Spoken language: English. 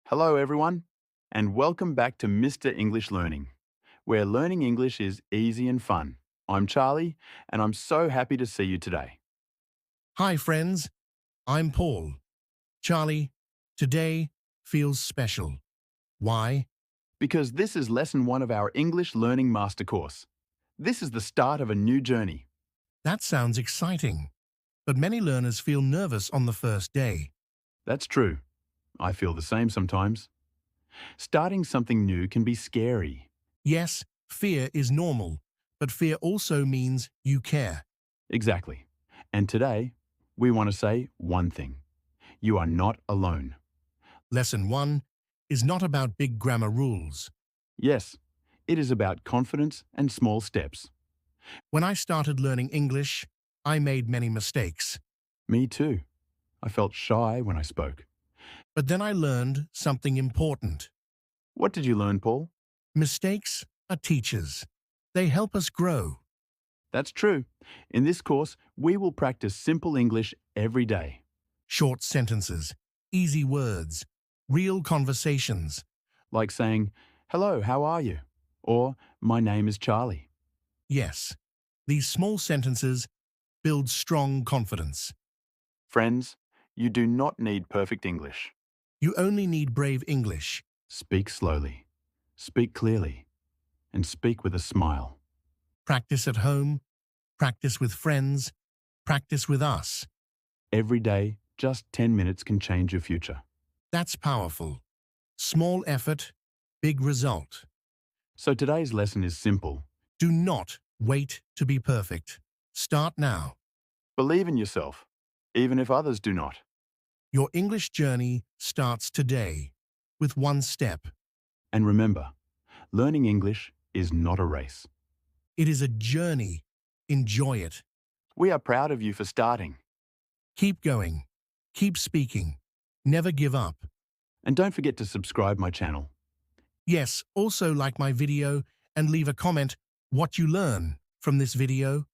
Hello, everyone, and welcome back to Mr. English Learning, where learning English is easy and fun. I'm Charlie, and I'm so happy to see you today. Hi, friends. I'm Paul. Charlie, today feels special. Why? Because this is lesson 1 of our English Learning Master Course. This is the start of a new journey. That sounds exciting. But many learners feel nervous on the first day. That's true. I feel the same sometimes. Starting something new can be scary. Yes, fear is normal, but fear also means you care. Exactly. And today, we want to say one thing. You are not alone. Lesson 1 is not about big grammar rules. Yes, it is about confidence and small steps. When I started learning English, I made many mistakes. Me too. I felt shy when I spoke. But then I learned something important. What did you learn, Paul? Mistakes are teachers. They help us grow. That's true. In this course, we will practice simple English every day. Short sentences, easy words, real conversations. Like saying, "Hello, how are you?" Or, "My name is Charlie." Yes, these small sentences build strong confidence. Friends, you do not need perfect English. You only need brave English. Speak slowly, speak clearly, and speak with a smile. Practice at home, practice with friends, practice with us. Every day, just 10 minutes can change your future. That's powerful. Small effort, big result. So today's lesson is simple. Do not wait to be perfect. Start now. Believe in yourself, even if others do not. Your English journey starts today with one step. And remember, learning English is not a race. It is a journey. Enjoy it. We are proud of you for starting. Keep going. Keep speaking. Never give up. And don't forget to subscribe my channel. Yes, also like my video and leave a comment what you learn from this video.